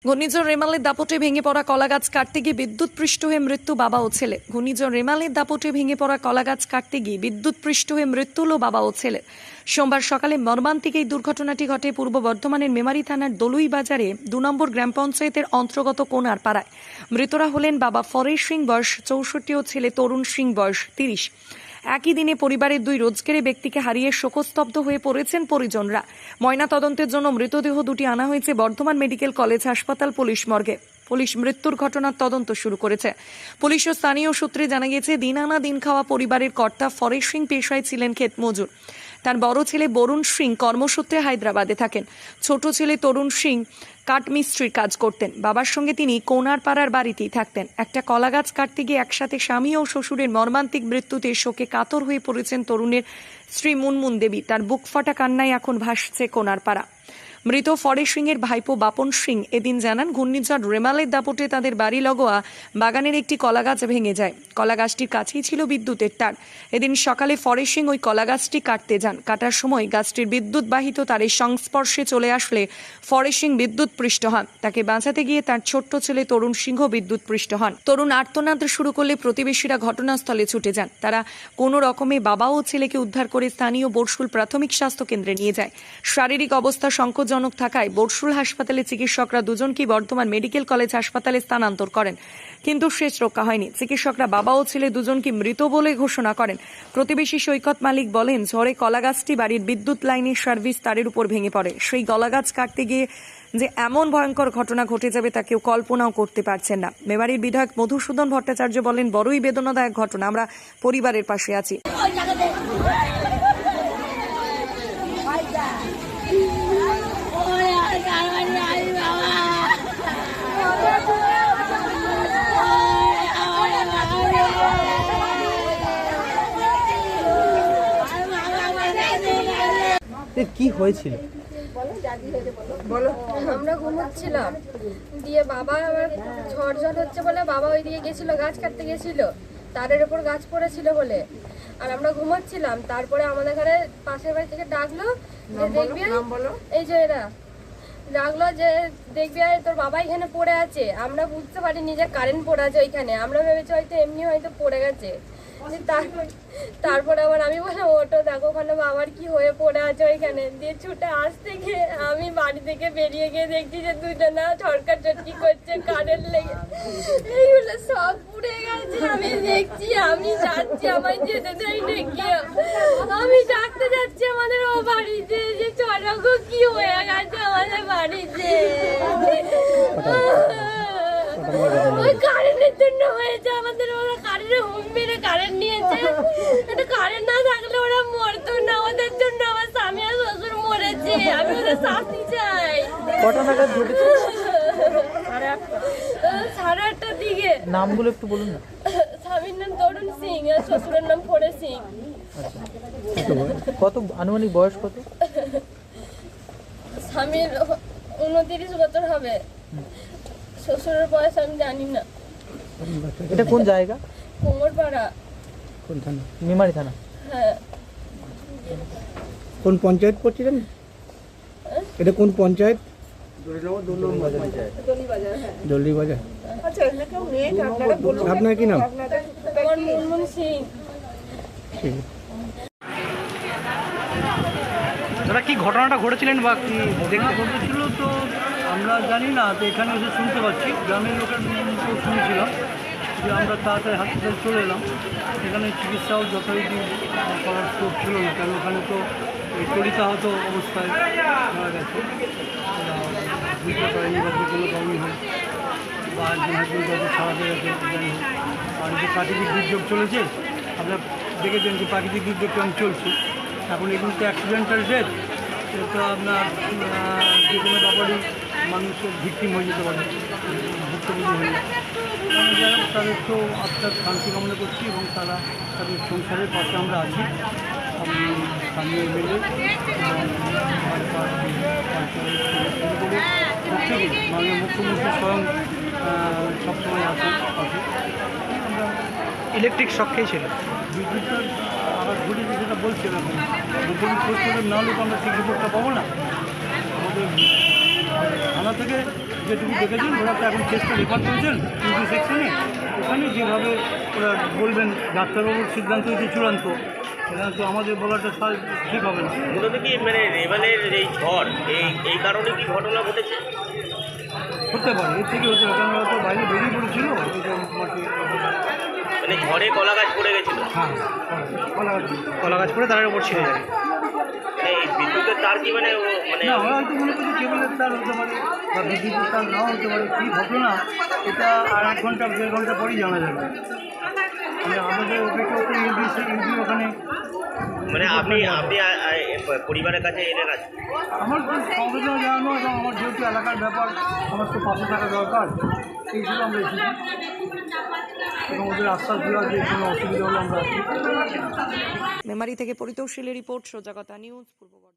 ঘূর্ণিঝড় রেমালের দাপটে ভেঙে পড়া কলাগাছ কাটতে গিয়ে বিদ্যুৎপৃষ্ট হয়ে মৃত্যু বাবা ও ছেলে। ঘূর্ণিঝড় রেমালের দাপটে ভেঙে পড়া কলাগাছ কাটতে গিয়ে বিদ্যুৎপৃষ্ট হয়ে মৃত্যু হল বাবা ও ছেলে। সোমবার সকালে মর্মান্তিক এই দুর্ঘটনাটি ঘটে পূর্ব বর্ধমানের মেমারি থানার দলুই বাজারে ২ নম্বর গ্রাম পঞ্চায়েতের অন্তর্গত কোনার পাড়ায়। মৃতরা হলেন বাবা ফরেশ সিং বয়স ৬৪ ও ছেলে তরুণ সিং বয়স ৩০। একই দিনে পরিবারের ২ রোজগারি ব্যক্তিকে হারিয়ে শোকস্তব্ধ হয়ে পড়েছেন পরিজনরা। ময়না তদন্তের জন্য মৃতদেহ দুটি আনা হয়েছে বর্ধমান মেডিকেল কলেজ হাসপাতাল পুলিশ মর্গে। পুলিশ মৃত্যুর ঘটনার তদন্ত শুরু করেছে। পুলিশ ও স্থানীয় সূত্রে জানা গেছে, দিন আনা দিন খাওয়া পরিবারের কর্তা ফরেশ সিং পেশায় ছিলেন ক্ষেত মজুর। তার বড় ছেলে বরুণ সিং কর্মসূত্রে হায়দ্রাবাদে থাকেন। ছোট ছেলে তরুণ সিং কাঠমিস্ত্রির কাজ করতেন। বাবার সঙ্গে তিনি কোনার পাড়ার বাড়িতেই থাকতেন। একটা কলা গাছ কাটতে গিয়ে একসাথে স্বামী ও শ্বশুরের মর্মান্তিক মৃত্যুতে শোকে কাতর হয়ে পড়েছেন তরুণের স্ত্রী মুনমুন দেবী। তার বুক ফাটা কান্নায় এখন ভাসছে কোনার পাড়া। মৃত ফরেশ সিং এর ভাইপো বাপন সিং এদিন জানান, ঘূর্ণিঝড় রেমালের দাপটে তাদের বাড়ি লগোয়া বাগানের একটি কলাগাছ ভেঙে যায়। কলাগাছটির কাছেই ছিল বিদ্যুতের তার। এদিন সকালে ফরেশ সিং ওই কলাগাছটি কাটতে যান। কাটার সময় গাছটির বিদ্যুৎ বাহিত তারের সংস্পর্শে চলে আসলে ফরেশ সিং বিদ্যুৎপৃষ্ট হন। তাকে বাঁচাতে গিয়ে তার ছোট্ট ছেলে তরুণ সিংহ বিদ্যুৎপৃষ্ট হন। তরুণ আর্তনাদ শুরু করলে প্রতিবেশীরা ঘটনাস্থলে ছুটে যান। তারা কোনো রকমে বাবা ও ছেলেকে উদ্ধার করে স্থানীয় বরশুল প্রাথমিক স্বাস্থ্য কেন্দ্রে নিয়ে যায়। শারীরিক অবস্থা সংকটজনক থাকায় বরশুল হাসপাতালে চিকিৎসকরা দুজনকেই বর্ধমান মেডিকেল কলেজ হাসপাতালে স্থানান্তর করেন, কিন্তু শেষ রক্ষা হয়নি। চিকিৎসকরা বাবা ও ছেলে দুজনকে মৃত বলে ঘোষণা করেন। প্রতিবেশী সৈকত মালিক বলেন, ঝড়ে কলাগাছটি বাড়ির বিদ্যুৎ লাইনের সার্ভিস তারের উপর ভেঙে পড়ে। সেই কলাগাছ কাটতে গিয়ে যে এমন ভয়ঙ্কর ঘটনা ঘটে যাবে তা কেউ কল্পনাও করতে পারছেন না। মেমারির বিধায়ক মধুসূদন ভট্টাচার্য বলেন, বড়ই বেদনাদায়ক ঘটনা, আমরা পরিবারের পাশে আছি। কি হয়েছিল বলো? আমরা ঘুমোচ্ছিলাম, দিয়ে বাবা আবার ঝড় হচ্ছে বলে বাবা ওইদিকে গেছিল, গাছ কাটতে গেছিল, তারের উপর গাছ পড়েছিল বলে। আর আমরা ঘুমোচ্ছিলাম, তারপরে আমাদের ঘরে পাশের বাড়ি থেকে ডাকলো যে দেখবি, এই যে এরা ডাকলো যে দেখবি তোর বাবা এখানে পড়ে আছে। আমরা বুঝতে পারিনি যে কারেন্ট পড়ে আছে ওইখানে, আমরা ভেবেছি হয়তো এমনি হয়তো পড়ে গেছে। তারপরে আবার আমি বললাম, ওটো দেখো ওখানে বাবার কি হয়ে পড়ে আছে ওইখানে। দিয়ে ছুটে আসতে গিয়ে আমি বাড়ি থেকে বেরিয়ে গিয়ে দেখছি যে দুজনা ছটকা চটকি করছে, কারেন্ট লেগে এইগুলো সব পুড়ে গেছে। আমি দেখছি, আমি যাচ্ছি, আমায় যেতে দেয় ডেকে, আমি ডাকতে যাচ্ছি আমাদের ও বাড়িতে যে চলো কি হয়ে গেছে আমাদের বাড়িতে। ওই কারেন্টের জন্য হয়েছে আমাদের, ওরা কারেন্টের হোম মেরে কারেন্ট নিয়েছে। এটা কারেন্ট না থাকলে ওরা মরতো না, ওদের জন্য আমার স্বামী আর শ্বশুর মরেছে। আমি ওদের শাস্তি চাই। কটা নাগাদ ঘটেছে? 8:30টার দিকে। নামগুলো একটু বলুন না। স্বামীর নাম তরুণ সিং আর শ্বশুরের নাম ফরেশ সিং। কত আনুমানিক বয়স কত? স্বামীর 29 বছর হবে, শ্বশুরের বয়স আমি জানি না। এটা কোন জায়গা? কোমরপাড়া। কোন থানা? মেমারি থানা। হ্যাঁ। কোন পঞ্চায়েত পড়ছিলেন? এটা কোন পঞ্চায়েত? দলি বাজার। আপনার কি নাম? আমার মুনমুন সিং। ঠিক আছে। দাদা, কি ঘটনাটা ঘটেছিলেন বা কি দেখতে ঘটেছিল তো আমরা জানি না, তো এখানে এসে শুনতে পাচ্ছি, গ্রামের লোকের মুখেও শুনেছিলাম যে আমরা তাড়াতাড়ি হাসপাতালে চলে এলাম। এখানে চিকিৎসাও যথারীতি করার স্কোপ ছিল না, কারণ ওখানে তো এই চলিতাহত অবস্থায় মারা গেছে। বুঝতে পারেনি বা কোনো কারণই হয়, বা একজন হাসপাতাল হয়তো ছাড়া হয়ে গেছে, যাই হোক। আর যে প্রাকৃতিক দুর্যোগ চলেছে, আপনারা দেখেছেন যে প্রাকৃতিক দুর্যোগ কেমন চলছে। এখন এগুলো তো অ্যাক্সিডেন্টাল ডেথ, এটা আপনার যে কোনো ব্যাপারেই মানুষের ভিকটিম হয়ে যেতে পারে, ভুক্তভোগী হয়ে যায়। যাই হোক, তাদের তো আত্মার শান্তি কামনা করছি এবং তারা তাদের সংসারের পাশে আমরা আছি। আমি স্থানীয় এমএলএ মাননীয় মুখ্যমন্ত্রী স্বয়ং সবসময় আছেন পাশে। ইলেকট্রিক শক খেয়েছিল? বিদ্যুৎটার আবার ঘটেছে সেটা বলছে না, মুখ্যমন্ত্রী না হলে তো আমরা ঠিক রিপোর্টটা পাবো না। আমাদের থানা থেকে যেটুকু দেখেছেন ওরা তো এখন চেষ্টা রেফার করেছেন ইউপি সেকশনে, ওখানে যেভাবে ওরা বলবেন ডাক্তারবাবুর সিদ্ধান্ত হচ্ছে চূড়ান্ত, এখানে তো আমাদের বলাটা ঠিক হবে না। মূলত কি মানে রেমালের এই ঝড় এই কারণে কি ঘটনা ঘটেছে? হতে পারে, এর থেকে হতে পারে, কারণ ওরা তো বাইরে বেরিয়ে পড়েছিল মাঠে। মানে ঝড়ে কলা গাছ পড়ে গেছিল? হ্যাঁ, কলা গাছ পড়ে তার উপর ছিঁড়ে যায়। মানে এই বিদ্যুতের তার কি মানে না, ওরা হয়তো মনে করছে কেবলের তার হতে পারে বা বিদ্যুতের তার নাও হতে পারে। কী ঘটনা এটা আর 1 ঘন্টা 1.5 ঘন্টা পরেই জানা যাবে। মানে আমাদের অপেক্ষা হচ্ছে ইউপি ওখানে। মানে আপনি পরিবারের কাছে এলেন আজ? আমার তো সংবেদনা জানানো এবং আমার যেহেতু এলাকার ব্যাপার, আমার তো পাশে থাকা দরকার, এই জন্য আমরা এসেছি এবং ওদের আশ্বাস দেওয়া যে কোনো অসুবিধা হলে আমরা আছি। মেমারি থেকে পরিতোষ শীলের রিপোর্ট, সোজা কথা নিউজ, পূর্ব বর্ধমান।